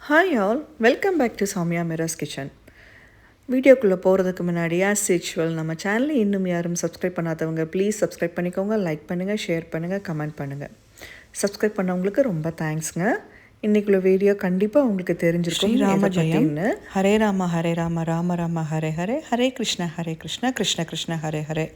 Hi all, welcome back to Soumya Miras kitchen. வீடியோக்குள்ளே போகிறதுக்கு முன்னாடி ஆஸ் யூஷுவல் நம்ம சேனலை இன்னும் யாரும் சப்ஸ்கிரைப் பண்ணாதவங்க ப்ளீஸ் சப்ஸ்கிரைப் பண்ணிக்கோங்க. லைக் பண்ணுங்கள், ஷேர் பண்ணுங்கள், கமெண்ட் பண்ணுங்கள். சப்ஸ்கிரைப் பண்ணவங்களுக்கு ரொம்ப தேங்க்ஸ்ங்க. இன்றைக்குள்ள வீடியோ கண்டிப்பாக உங்களுக்கு தெரிஞ்சிருக்கும். ஸ்ரீராம ஜெயம். ஹரே ராம ஹரே ராம ராம ராம ஹரே ஹரே, ஹரே கிருஷ்ண கிருஷ்ண கிருஷ்ண ஹரே ஹரே.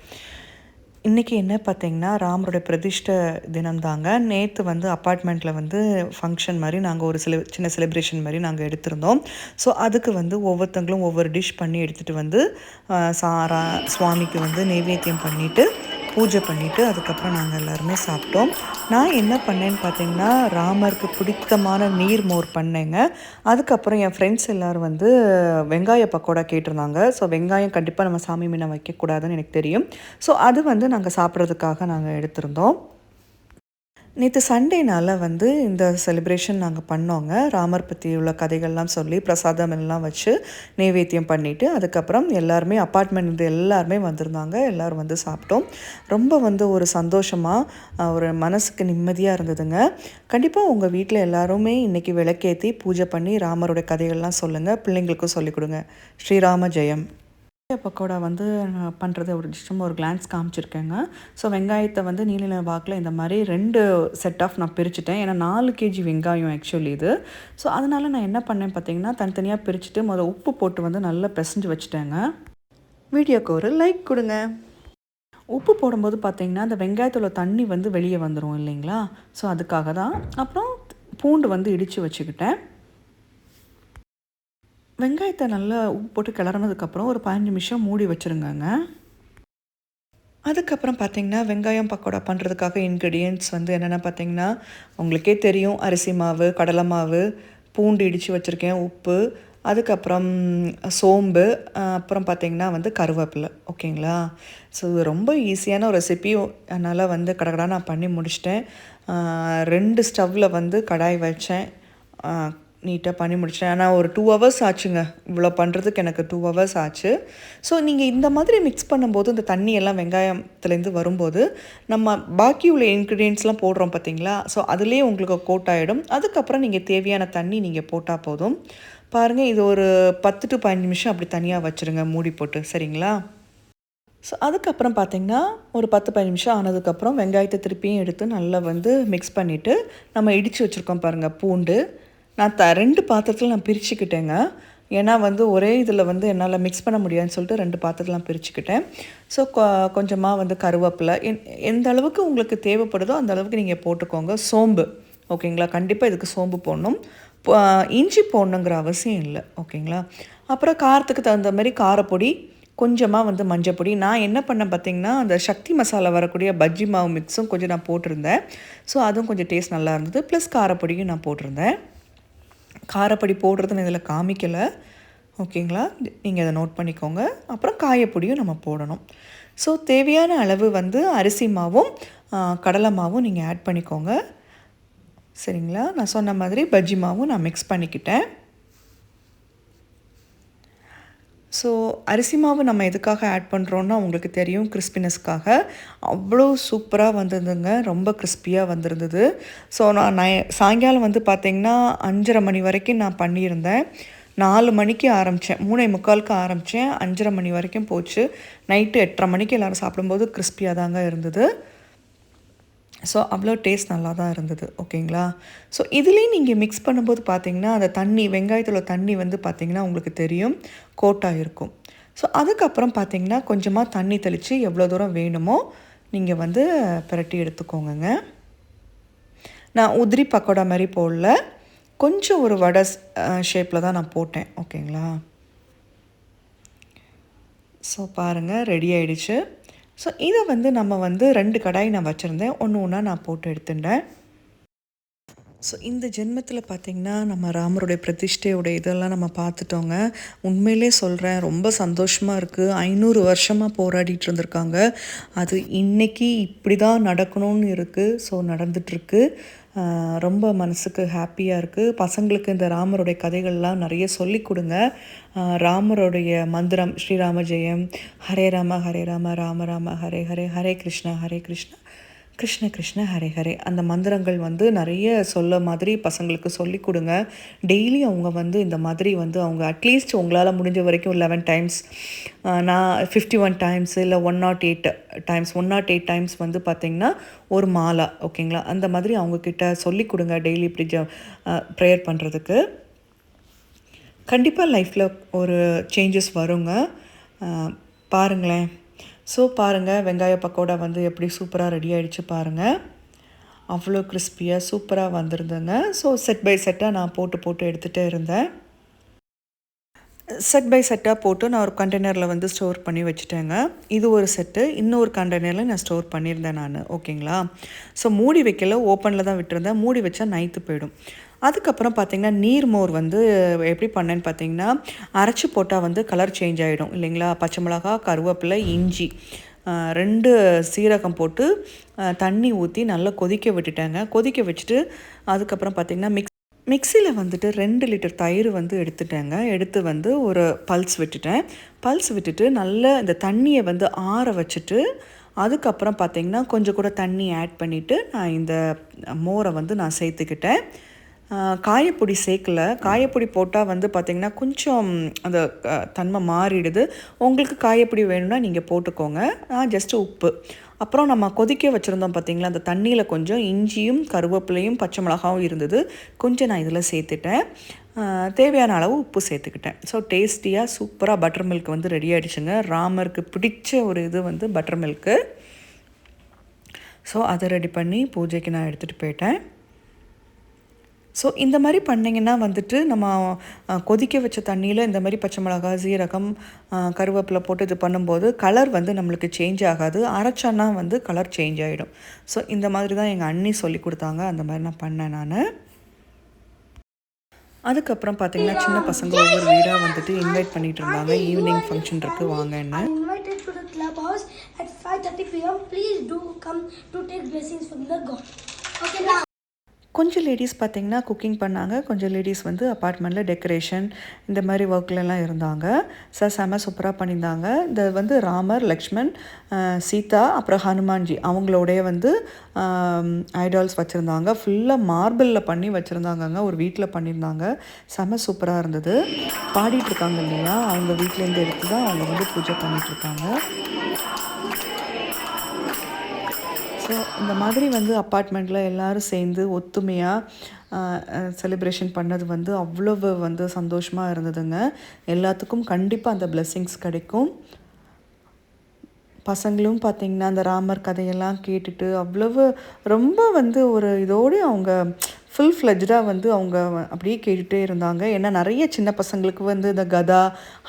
இன்றைக்கி என்ன பார்த்திங்கன்னா ராமருடைய பிரதிஷ்ட தினம் தாங்க. நேற்று வந்து அப்பார்ட்மெண்ட்டில் வந்து ஃபங்க்ஷன் மாதிரி நாங்கள் ஒரு சின்ன செலிப்ரேஷன் மாதிரி நாங்கள் எடுத்திருந்தோம். ஸோ அதுக்கு வந்து ஒவ்வொருத்தங்களும் ஒவ்வொரு டிஷ் பண்ணி எடுத்துகிட்டு வந்து சுவாமிக்கு வந்து நைவேத்தியம் பண்ணிவிட்டு பூஜை பண்ணிவிட்டு அதுக்கப்புறம் நாங்கள் எல்லாருமே சாப்பிட்டோம். நான் என்ன பண்ணேன்னு பார்த்தீங்கன்னா ராமருக்கு பிடித்தமான நீர் மோர் பண்ணேங்க. அதுக்கப்புறம் என் ஃப்ரெண்ட்ஸ் எல்லோரும் வந்து வெங்காய பக்கோடா கேட்டிருந்தாங்க. ஸோ வெங்காயம் கண்டிப்பாக நம்ம சாமி மீனை வைக்கக்கூடாதுன்னு எனக்கு தெரியும். ஸோ அது வந்து நாங்கள் சாப்பிட்றதுக்காக நாங்கள் எடுத்திருந்தோம். நேற்று சண்டேனால் வந்து இந்த செலிப்ரேஷன் நாங்கள் பண்ணோங்க. ராமர் பற்றி உள்ள கதைகள்லாம் சொல்லி பிரசாதம் எல்லாம் வச்சு நைவேத்தியம் பண்ணிவிட்டு அதுக்கப்புறம் எல்லாருமே அப்பார்ட்மெண்ட் எல்லாருமே வந்திருந்தாங்க. எல்லோரும் வந்து சாப்பிட்டோம். ரொம்ப வந்து ஒரு சந்தோஷமாக ஒரு மனசுக்கு நிம்மதியாக இருந்ததுங்க. கண்டிப்பாக உங்கள் வீட்டில் எல்லாருமே இன்றைக்கி விளக்கேற்றி பூஜை பண்ணி ராமருடைய கதைகள்லாம் சொல்லுங்கள், பிள்ளைங்களுக்கும் சொல்லிக் கொடுங்க. ஸ்ரீராம ஜெயம். பக்கோடா வந்து பண்ணுறது ஒரு சும்மா ஒரு கிளான்ஸ் காமிச்சிருக்கேங்க. ஸோ வெங்காயத்தை வந்து நீல வாக்கில் இந்த மாதிரி 2 செட் ஆஃப் நான் பிரிச்சுட்டேன். ஏன்னா 4 கேஜி வெங்காயம் ஆக்சுவலி இது. ஸோ அதனால் நான் என்ன பண்ணேன் பார்த்தீங்கன்னா தனித்தனியாக பிரிச்சுட்டு உப்பு போட்டு வந்து நல்லா பிசைஞ்சு வச்சுட்டேங்க. வீடியோக்கு ஒரு லைக் கொடுங்க. உப்பு போடும்போது பார்த்திங்கன்னா அந்த வெங்காயத்தில் தண்ணி வந்து வெளியே வந்துடும் இல்லைங்களா? ஸோ அதுக்காக தான். அப்புறம் பூண்டு வந்து இடித்து வச்சுக்கிட்டேன். வெங்காயத்தை நல்லா உப்பு போட்டு கிளறினதுக்கப்புறம் ஒரு 15 நிமிஷம் மூடி வச்சுருங்கங்க. அதுக்கப்புறம் பார்த்திங்கன்னா வெங்காயம் பக்கோடா பண்ணுறதுக்காக இன்க்ரீடியன்ட்ஸ் வந்து என்னென்ன பார்த்திங்கன்னா உங்களுக்கே தெரியும். அரிசி மாவு, கடலை மாவு, பூண்டு இடித்து வச்சுருக்கேன், உப்பு, அதுக்கப்புறம் சோம்பு, அப்புறம் பார்த்திங்கன்னா வந்து கருவேப்பிலை. ஓகேங்களா? ஸோ இது ரொம்ப ஈஸியான ஒரு ரெசிபி. அதனால் வந்து கடகடா நான் பண்ணி முடிச்சிட்டேன். 2 ஸ்டவ்வில் வந்து கடாய் வச்சேன். நீட்டாக பண்ணி முடிச்சிட்டேன். ஆனால் ஒரு 2 ஹவர்ஸ் ஆச்சுங்க. இவ்வளோ பண்ணுறதுக்கு எனக்கு 2 ஹவர்ஸ் ஆச்சு. ஸோ நீங்கள் இந்த மாதிரி மிக்ஸ் பண்ணும்போது இந்த தண்ணியெல்லாம் வெங்காயத்துலேருந்து வரும்போது நம்ம பாக்கி உள்ள இன்க்ரீடியன்ட்ஸ்லாம் போடுறோம் பார்த்தீங்களா? ஸோ அதுலேயே உங்களுக்கு கோட் ஆகிடும். அதுக்கப்புறம் நீங்கள் தேவையான தண்ணி நீங்கள் போட்டால் போதும். பாருங்கள், இது ஒரு 10 to 15 நிமிஷம் அப்படி தனியாக வச்சுருங்க மூடி போட்டு. சரிங்களா? ஸோ அதுக்கப்புறம் பார்த்திங்கன்னா ஒரு 10-15 நிமிஷம் ஆனதுக்கப்புறம் வெங்காயத்தை திருப்பியும் எடுத்து நல்லா வந்து மிக்ஸ் பண்ணிவிட்டு நம்ம இடித்து வச்சுருக்கோம் பாருங்கள் பூண்டு. நான் 2 பாத்திரத்தில் நான் பிரிச்சுக்கிட்டேங்க. ஏன்னா வந்து ஒரே இதில் வந்து என்னால் மிக்ஸ் பண்ண முடியாதுன்னு சொல்லிட்டு 2 பாத்திரத்தில் நான் பிரிச்சுக்கிட்டேன். ஸோ கொஞ்சமாக வந்து கருவேப்பிலை எந்த அளவுக்கு உங்களுக்கு தேவைப்படுதோ அந்த அளவுக்கு நீங்கள் போட்டுக்கோங்க. சோம்பு, ஓகேங்களா? கண்டிப்பாக இதுக்கு சோம்பு போடணும். இஞ்சி போடணுங்கிற அவசியம் இல்லை. ஓகேங்களா? அப்புறம் காரத்துக்கு தகுந்த மாதிரி காரப்பொடி, கொஞ்சமாக வந்து மஞ்சப்பொடி. நான் என்ன பண்ணேன் பார்த்திங்கன்னா அந்த சக்தி மசாலா வரக்கூடிய பஜ்ஜி மாவு மிக்ஸும் கொஞ்சம் நான் போட்டிருந்தேன். ஸோ அதுவும் கொஞ்சம் டேஸ்ட் நல்லா இருந்தது. ப்ளஸ் காரப்பொடியும் நான் போட்டிருந்தேன். காரப்பொடி போடுறதுன்னு இதில் காமிக்கலை. ஓகேங்களா? நீங்கள் அதை நோட் பண்ணிக்கோங்க. அப்புறம் காயப்பொடியும் நம்ம போடணும். ஸோ தேவையான அளவு வந்து அரிசி மாவும் கடலை மாவும் நீங்கள் ஆட் பண்ணிக்கோங்க. சரிங்களா? நான் சொன்ன மாதிரி பஜ்ஜி மாவும் நான் மிக்ஸ் பண்ணிக்கிட்டேன். ஸோ அரிசி மாவு நம்ம எதுக்காக ஆட் பண்ணுறோன்னா உங்களுக்கு தெரியும், கிறிஸ்பினஸ்க்காக. அவ்வளோ சூப்பராக வந்திருந்துங்க. ரொம்ப கிறிஸ்பியாக வந்திருந்தது. ஸோ நான் சாயங்காலம் வந்து பார்த்திங்கன்னா 5:30 மணி வரைக்கும் நான் பண்ணியிருந்தேன். 4 மணிக்கு ஆரம்பித்தேன், 3:45க்கு ஆரம்பித்தேன், 5:30 மணி வரைக்கும் போச்சு. நைட்டு 8:30 மணிக்கு எல்லோரும் சாப்பிடும்போது கிறிஸ்பியாக தாங்க இருந்தது. ஸோ அவ்வளோ டேஸ்ட் நல்லா தான் இருந்தது. ஓகேங்களா? ஸோ இதுலேயும் நீங்கள் மிக்ஸ் பண்ணும்போது பார்த்திங்கன்னா அந்த தண்ணி, வெங்காயத்தில் தண்ணி வந்து பார்த்திங்கன்னா உங்களுக்கு தெரியும் கோட்டாக இருக்கும். ஸோ அதுக்கப்புறம் பார்த்திங்கன்னா கொஞ்சமாக தண்ணி தெளித்து எவ்வளோ தூரம் வேணுமோ நீங்கள் வந்து பிரட்டி எடுத்துக்கோங்க. நான் உதிரி பக்கோடா மாதிரி போடல, கொஞ்சம் ஒரு வடை ஷேப்பில் தான் நான் போட்டேன். ஓகேங்களா? ஸோ பாருங்கள், ரெடி ஆகிடுச்சு. ஸோ இதை வந்து நம்ம வந்து 2 கடாய் நான் வச்சுருந்தேன். ஒன்று ஒன்றா நான் போட்டு எடுத்துட்டேன். ஸோ இந்த ஜென்மத்தில் பார்த்திங்கன்னா நம்ம ராமருடைய பிரதிஷ்டையோடைய இதெல்லாம் நம்ம பார்த்துட்டோங்க. உண்மையிலே சொல்கிறேன், ரொம்ப சந்தோஷமாக இருக்குது. 500 வருஷமாக போராடிட்டு இருந்திருக்காங்க. அது இன்றைக்கி இப்படி தான் நடக்கணும்னு இருக்குது. ஸோ நடந்துகிட்ருக்கு. ரொம்ப மனசுக்கு ஹாப்பியாக இருக்குது. பசங்களுக்கு இந்த ராமருடைய கதைகள்லாம் நிறைய சொல்லி கொடுங்க. ராமருடைய மந்திரம் ஸ்ரீராம ஜெயம், ஹரே ராம ராம ராம ஹரே ஹரே, ஹரே கிருஷ்ணா கிருஷ்ண கிருஷ்ண கிருஷ்ண ஹரே ஹரே அந்த மந்திரங்கள் வந்து நிறைய சொல்ல மாதிரி பசங்களுக்கு சொல்லி கொடுங்க. டெய்லி அவங்க வந்து இந்த மாதிரி வந்து அவங்க அட்லீஸ்ட் உங்களால் முடிஞ்ச வரைக்கும் 11 டைம்ஸ், நான் 51 டைம்ஸ் இல்லை 108 டைம்ஸ் 108 டைம்ஸ் வந்து பார்த்திங்கன்னா ஒரு மாலா, ஓகேங்களா? அந்த மாதிரி அவங்கக்கிட்ட சொல்லி கொடுங்க டெய்லி இப்படி ப்ரேயர் பண்ணுறதுக்கு. கண்டிப்பாக லைஃப்பில் ஒரு சேஞ்சஸ் வருங்க. பாருங்களேன். ஸோ பாருங்கள், வெங்காய பக்கோடா வந்து எப்படி சூப்பராக ரெடி ஆகிடுச்சு பாருங்கள். அவ்வளோ கிறிஸ்பியாக சூப்பராக வந்திருந்தேங்க. ஸோ செட் பை செட்டாக நான் போட்டு எடுத்துகிட்டே இருந்தேன். செட் பை செட்டாக போட்டு நான் ஒரு கண்டெய்னரில் வந்து ஸ்டோர் பண்ணி வச்சுட்டேங்க. இது ஒரு செட்டு, இன்னொரு கண்டெய்னரில் நான் ஸ்டோர் பண்ணியிருந்தேன் நான், ஓகேங்களா? ஸோ மூடி வைக்கல, ஓப்பனில் தான் விட்டுருந்தேன். மூடி வச்சா நைட்டு போயிடும். அதுக்கப்புறம் பார்த்திங்கன்னா நீர்மோர் வந்து எப்படி பண்ணேன்னு பார்த்திங்கன்னா, அரைச்சி போட்டால் வந்து கலர் சேஞ்ச் ஆகிடும் இல்லைங்களா? பச்சை மிளகா, கருவேப்பிலை, இஞ்சி 2 சீரகம் போட்டு தண்ணி ஊற்றி நல்லா கொதிக்க விட்டுட்டேங்க. கொதிக்க வச்சுட்டு அதுக்கப்புறம் பார்த்திங்கன்னா மிக்சியில் வந்துட்டு 2 லிட்டர் தயிர் வந்து எடுத்துட்டேங்க. எடுத்து வந்து ஒரு பல்ஸ் விட்டுட்டு நல்லா இந்த தண்ணியை வந்து ஆற வச்சுட்டு அதுக்கப்புறம் பார்த்திங்கன்னா கொஞ்சம் கூட தண்ணி ஆட் பண்ணிவிட்டு நான் இந்த மோரை வந்து நான் சேர்த்துக்கிட்டேன். காயப்பொடி சேர்க்கல. காயப்பொடி போட்டால் வந்து பார்த்திங்கன்னா கொஞ்சம் அந்த தன்மை மாறிடுது. உங்களுக்கு காயப்பொடி வேணும்னா நீங்கள் போட்டுக்கோங்க. நான் ஜஸ்ட்டு உப்பு, அப்புறம் நம்ம கொதிக்க வச்சுருந்தோம் பார்த்திங்களா, அந்த தண்ணியில் கொஞ்சம் இஞ்சியும் கருவேப்பிலையும் பச்சை மிளகாவும் இருந்தது, கொஞ்சம் நான் இதில் சேர்த்துட்டேன். தேவையான அளவு உப்பு சேர்த்துக்கிட்டேன். ஸோ டேஸ்டியாக சூப்பராக பட்டர் மில்க் வந்து ரெடி ஆகிடுச்சுங்க. ராமருக்கு பிடிச்ச ஒரு இது வந்து பட்டர் மில்க்கு. ஸோ அதை ரெடி பண்ணி பூஜைக்கு நான் எடுத்துகிட்டு போயிட்டேன். ஸோ இந்த மாதிரி பண்ணிங்கன்னா வந்துட்டு நம்ம கொதிக்க வச்ச தண்ணியில் இந்த மாதிரி பச்சை மிளகா, சீரகம், கருவேப்பிலை போட்டு இது பண்ணும்போது கலர் வந்து நம்மளுக்கு சேஞ்ச் ஆகாது. அரைச்சோன்னா வந்து கலர் சேஞ்ச் ஆகிடும். ஸோ இந்த மாதிரி தான் எங்கள் அண்ணி சொல்லி கொடுத்தாங்க. அந்த மாதிரி நான் பண்ணேன் நான். அதுக்கப்புறம் பார்த்தீங்கன்னா சின்ன பசங்க ஒவ்வொரு வீடாக வந்துட்டு இன்வைட் பண்ணிகிட்டு இருந்தாங்க. ஈவினிங் ஃபங்க்ஷன் இருக்குது வாங்க என்ன. At 5:30 p.m. Please do come to take blessings from the God. Okay, now. கொஞ்சம் லேடிஸ் பார்த்திங்கன்னா குக்கிங் பண்ணாங்க, கொஞ்சம் லேடிஸ் வந்து அப்பார்ட்மெண்ட்டில் டெக்கரேஷன் இந்த மாதிரி ஒர்க்லலாம் இருந்தாங்க. செம சூப்பராக பண்ணியிருந்தாங்க. இந்த வந்து ராமர், லக்ஷ்மண், சீதா, அப்புறம் ஹனுமான்ஜி அவங்களோடைய வந்து ஐடால்ஸ் வச்சுருந்தாங்க. ஃபுல்லாக மார்பிளில் பண்ணி வச்சுருந்தாங்கங்க. ஒரு வீட்டில் பண்ணியிருந்தாங்க. செம சூப்பராக இருந்தது. பாடிட்டுருக்காங்க இல்லையா, அவங்க வீட்டிலேருந்து எடுத்து தான் அவங்க வந்து பூஜை பண்ணிகிட்ருக்காங்க. ஸோ இந்த மாதிரி வந்து அப்பார்ட்மெண்ட்டில் எல்லோரும் சேர்ந்து ஒத்துமையாக செலிப்ரேஷன் பண்ணது வந்து அவ்வளவு வந்து சந்தோஷமாக இருந்ததுங்க. எல்லாத்துக்கும் கண்டிப்பாக அந்த பிளெஸ்ஸிங்ஸ் கிடைக்கும். பசங்களும் பார்த்திங்கன்னா அந்த ராமர் கதையெல்லாம் கேட்டுட்டு அவ்வளவு ரொம்ப வந்து ஒரு இதோடு அவங்க ஃபுல் ஃப்ளெஜ்டாக வந்து அவங்க அப்படியே கேட்டுகிட்டே இருந்தாங்க. ஏன்னா நிறைய சின்ன பசங்களுக்கு வந்து இந்த கதா,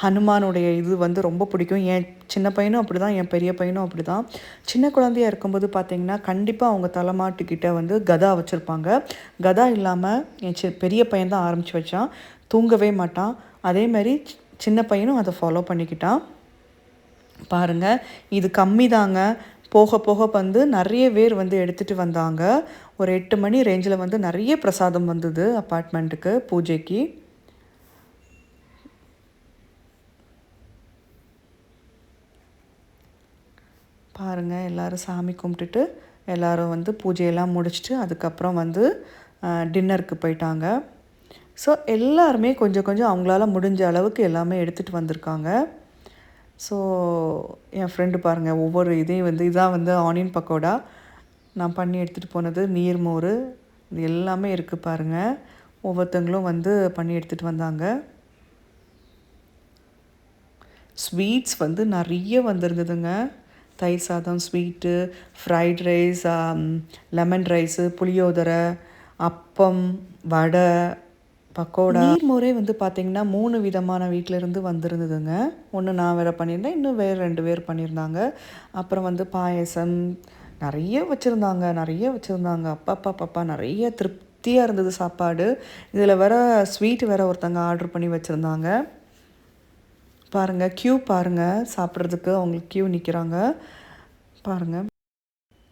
ஹனுமானுடைய இது வந்து ரொம்ப பிடிக்கும். என் சின்ன பையனும் அப்படி தான், என் பெரிய பையனும் அப்படி தான். சின்ன குழந்தையாக இருக்கும்போது பார்த்திங்கன்னா கண்டிப்பாக அவங்க தலைமாட்டுக்கிட்ட வந்து கதா வச்சுருப்பாங்க. கதா இல்லாமல் என் பெரிய பையன் தான் ஆரம்பித்து வச்சான். தூங்கவே மாட்டான். அதேமாதிரி சின்ன பையனும் அதை ஃபாலோ பண்ணிக்கிட்டான். பாருங்கள், இது கம்மி தாங்க. போக போக வந்து நிறைய பேர் வந்து எடுத்துகிட்டு வந்தாங்க. ஒரு 8 மணி ரேஞ்சில் வந்து நிறைய பிரசாதம் வந்தது அப்பார்ட்மெண்ட்டுக்கு பூஜைக்கு. பாருங்கள், எல்லோரும் சாமி கும்பிட்டுட்டு எல்லோரும் வந்து பூஜையெல்லாம் முடிச்சுட்டு அதுக்கப்புறம் வந்து டின்னருக்கு போயிட்டாங்க. ஸோ எல்லாருமே கொஞ்சம் கொஞ்சம் அவங்களால முடிஞ்ச அளவுக்கு எல்லாமே எடுத்துகிட்டு வந்திருக்காங்க. ஸோ என் ஃப்ரெண்டு பாருங்கள், ஒவ்வொரு இதையும் வந்து இதான் வந்து ஆனியன் பக்கோடா நான் பண்ணி எடுத்துகிட்டு போனது, நீர்மோர், இது எல்லாமே இருக்குது பாருங்கள். ஒவ்வொருத்தங்களும் வந்து பண்ணி எடுத்துகிட்டு வந்தாங்க. ஸ்வீட்ஸ் வந்து நிறைய வந்திருந்ததுங்க. தயிர் சாதம், sweet, fried rice, lemon rice, puliyodarai, appam, vada, pakoda. நீர்மோரே வந்து பார்த்திங்கன்னா 3 விதமான வீட்டிலேருந்து வந்திருந்ததுங்க. ஒன்று நான் வேறு பண்ணியிருந்தேன், இன்னும் வேறு 2 பேர் பண்ணியிருந்தாங்க. அப்புறம் வந்து பாயசம் நிறைய வச்சுருந்தாங்க. அப்பா நிறைய திருப்தியாக இருந்தது சாப்பாடு. இதில் வேறு ஸ்வீட் வேறு ஒருத்தங்க ஆர்டர் பண்ணி வச்சுருந்தாங்க. பாருங்கள், க்யூ பாருங்கள், சாப்பிட்றதுக்கு அவங்களுக்கு க்யூ நிற்கிறாங்க பாருங்கள்.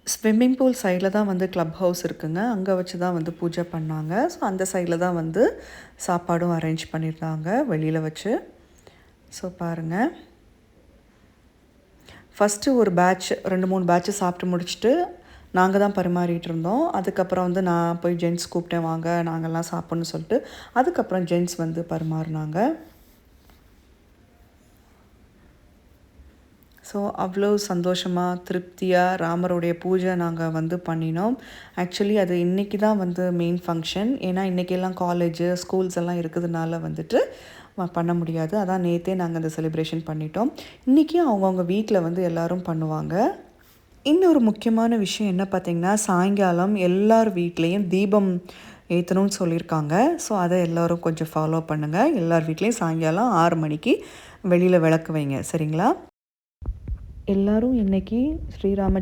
ஸ்விம்மிங் பூல் சைடில் தான் வந்து க்ளப் ஹவுஸ் இருக்குங்க. அங்கே வச்சு தான் வந்து பூஜை பண்ணாங்க. ஸோ அந்த சைடில் தான் வந்து சாப்பாடும் அரேஞ்ச் பண்ணியிருந்தாங்க வெளியில் வச்சு. ஸோ பாருங்கள், ஃபஸ்ட்டு ஒரு பேட்ச் 2-3 பேட்ச்சு சாப்பிட்டு முடிச்சுட்டு நாங்கள் தான் பரிமாறிட்டு இருந்தோம். அதுக்கப்புறம் வந்து நான் போய் ஜென்ட்ஸ் கூப்பிட்டேன், வாங்க நாங்கள்லாம் சாப்பிட்ணுன்னு சொல்லிட்டு. அதுக்கப்புறம் ஜென்ட்ஸ் வந்து பரிமாறினாங்க. ஸோ அவ்வளோ சந்தோஷமாக திருப்தியாக ராமருடைய பூஜை நாங்கள் வந்து பண்ணினோம். ஆக்சுவலி அது இன்றைக்கி தான் வந்து மெயின் ஃபங்க்ஷன். ஏன்னா இன்றைக்கெல்லாம் காலேஜு ஸ்கூல்ஸ் எல்லாம் இருக்கிறதுனால வந்துட்டு பண்ண முடியாது. அதான் நேற்றே நாங்கள் அந்த செலிப்ரேஷன் பண்ணிட்டோம். இன்றைக்கி அவங்கவுங்க வீட்டில் வந்து எல்லோரும் பண்ணுவாங்க. இன்னொரு முக்கியமான விஷயம் என்ன பார்த்திங்கன்னா, சாயங்காலம் எல்லார் வீட்லேயும் தீபம் ஏற்றணும்னு சொல்லியிருக்காங்க. ஸோ அதை எல்லோரும் கொஞ்சம் ஃபாலோ பண்ணுங்கள். எல்லார் வீட்லேயும் சாயங்காலம் 6 மணிக்கு வெளியில் விளக்கு வைங்க, சரிங்களா? எல்லோரும் இன்றைக்கி ஸ்ரீராம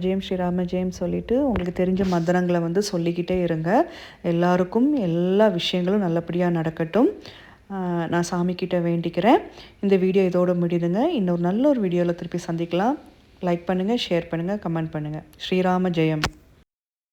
ஜெயம் சொல்லிவிட்டு உங்களுக்கு தெரிஞ்ச மந்திரங்களை வந்து சொல்லிக்கிட்டே இருங்க. எல்லாருக்கும் எல்லா விஷயங்களும் நல்லபடியாக நடக்கட்டும். நான் சாமிக்கிட்ட வேண்டிக்கிறேன். இந்த வீடியோ இதோடு முடியுதுங்க. இன்னொரு நல்ல ஒரு வீடியோவில் திருப்பி சந்திக்கலாம். லைக் பண்ணுங்கள், ஷேர் பண்ணுங்கள், கமெண்ட் பண்ணுங்கள். ஸ்ரீராம ஜெயம்.